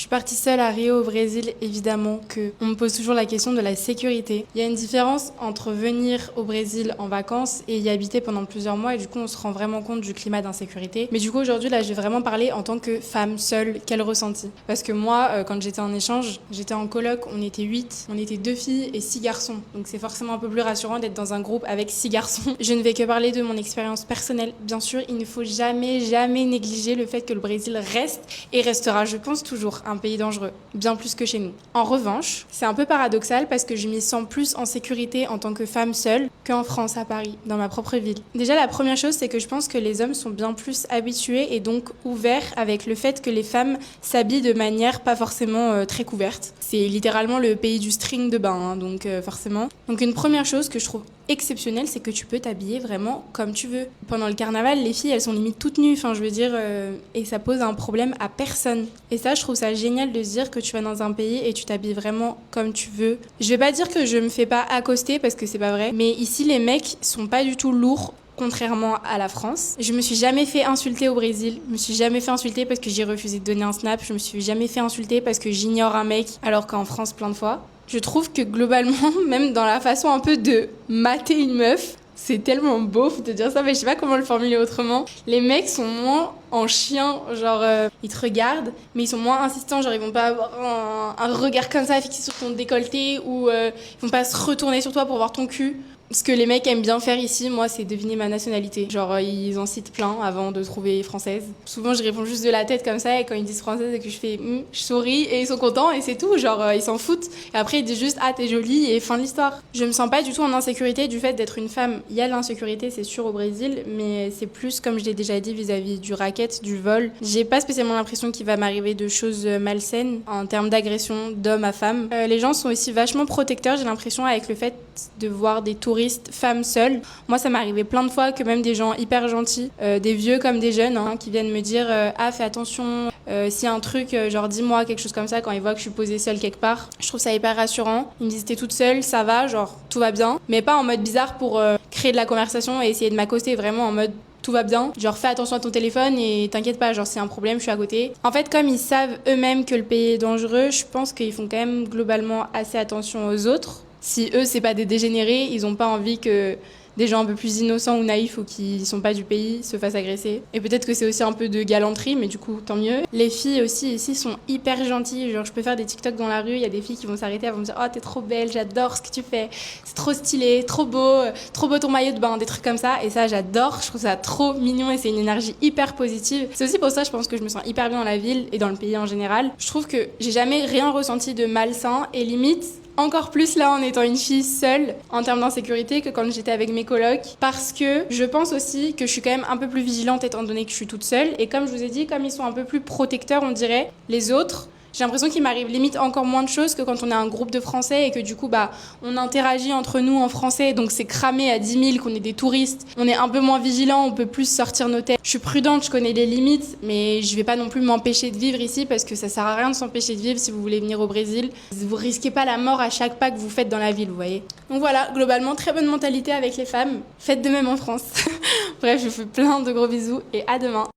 suis partie seule à Rio au Brésil, évidemment que on me pose toujours la question de la sécurité. Il y a une différence entre venir au Brésil en vacances et y habiter pendant plusieurs mois et du coup on se rend vraiment compte du climat d'insécurité. Mais du coup aujourd'hui là je vais vraiment parler en tant que femme seule, quel ressenti. Parce que moi quand j'étais en échange, j'étais en coloc, on était 8, on était 2 filles et 6 garçons. Donc c'est forcément un peu plus rassurant d'être dans un groupe avec 6 garçons. Je ne vais que parler de mon expérience personnelle. Bien sûr, il ne faut jamais négliger le fait que le Brésil reste et restera, je pense, toujours un pays dangereux, bien plus que chez nous. En revanche, c'est un peu paradoxal parce que je m'y sens plus en sécurité en tant que femme seule qu'en France, à Paris, dans ma propre ville. Déjà, la première chose, c'est que je pense que les hommes sont bien plus habitués et donc ouverts avec le fait que les femmes s'habillent de manière pas forcément très couverte. C'est littéralement le pays du string de bain, hein, donc forcément. Donc une première chose que je trouve exceptionnelle, c'est que tu peux t'habiller vraiment comme tu veux. Pendant le carnaval, les filles, elles sont limite toutes nues, enfin je veux dire, et ça pose un problème à personne. Et ça, je trouve ça génial de se dire que tu vas dans un pays et tu t'habilles vraiment comme tu veux. Je vais pas dire que je me fais pas accoster parce que c'est pas vrai, mais ici les mecs sont pas du tout lourds. Contrairement à la France. Je me suis jamais fait insulter au Brésil. Je me suis jamais fait insulter parce que j'ai refusé de donner un snap. Je me suis jamais fait insulter parce que j'ignore un mec, alors qu'en France, plein de fois. Je trouve que globalement, même dans la façon un peu de mater une meuf, c'est tellement beau de dire ça, mais je sais pas comment le formuler autrement. Les mecs sont moins en chien, genre ils te regardent, mais ils sont moins insistants, genre ils vont pas avoir un regard comme ça fixé sur ton décolleté ou ils vont pas se retourner sur toi pour voir ton cul. Ce que les mecs aiment bien faire ici, moi, c'est deviner ma nationalité. Genre, ils en citent plein avant de trouver française. Souvent, je réponds juste de la tête comme ça, et quand ils disent française et que je fais je souris, et ils sont contents, et c'est tout. Genre, ils s'en foutent. Et après, ils disent juste ah, t'es jolie, et fin de l'histoire. Je me sens pas du tout en insécurité du fait d'être une femme. Il y a l'insécurité, c'est sûr, au Brésil, mais c'est plus, comme je l'ai déjà dit, vis-à-vis du racket, du vol. J'ai pas spécialement l'impression qu'il va m'arriver de choses malsaines en termes d'agression d'homme à femme. Les gens sont aussi vachement protecteurs, j'ai l'impression, avec le fait de voir des touristes femmes seules. Moi, ça m'est arrivé plein de fois que même des gens hyper gentils, des vieux comme des jeunes, hein, qui viennent me dire ah, fais attention, s'il y a un truc, genre dis-moi quelque chose comme ça quand ils voient que je suis posée seule quelque part. Je trouve ça hyper rassurant. Ils me disent t'es toute seule, ça va, genre tout va bien, mais pas en mode bizarre pour créer de la conversation et essayer de m'accoster, vraiment en mode tout va bien, genre fais attention à ton téléphone et t'inquiète pas, genre c'est un problème, je suis à côté. En fait, comme ils savent eux-mêmes que le pays est dangereux, je pense qu'ils font quand même globalement assez attention aux autres. Si eux, c'est pas des dégénérés, ils ont pas envie que des gens un peu plus innocents ou naïfs ou qui sont pas du pays se fassent agresser. Et peut-être que c'est aussi un peu de galanterie, mais du coup, tant mieux. Les filles aussi ici sont hyper gentilles. Genre, je peux faire des TikTok dans la rue, il y a des filles qui vont s'arrêter, elles vont me dire « Oh, t'es trop belle, j'adore ce que tu fais. C'est trop stylé, trop beau ton maillot de bain, des trucs comme ça. » Et ça, j'adore. Je trouve ça trop mignon et c'est une énergie hyper positive. C'est aussi pour ça, je pense que je me sens hyper bien dans la ville et dans le pays en général. Je trouve que j'ai jamais rien ressenti de malsain et limite, encore plus là en étant une fille seule en termes d'insécurité que quand j'étais avec mes colocs, parce que je pense aussi que je suis quand même un peu plus vigilante étant donné que je suis toute seule et comme je vous ai dit, comme ils sont un peu plus protecteurs on dirait, les autres, j'ai l'impression qu'il m'arrive limite encore moins de choses que quand on est un groupe de Français et que du coup on interagit entre nous en français, donc c'est cramé à 10 000 qu'on est des touristes, on est un peu moins vigilant, on peut plus sortir nos têtes. Je suis prudente, je connais les limites, mais je vais pas non plus m'empêcher de vivre ici parce que ça sert à rien de s'empêcher de vivre si vous voulez venir au Brésil. Vous risquez pas la mort à chaque pas que vous faites dans la ville, vous voyez. Donc voilà, globalement très bonne mentalité avec les femmes, faites de même en France. Bref, je vous fais plein de gros bisous et à demain.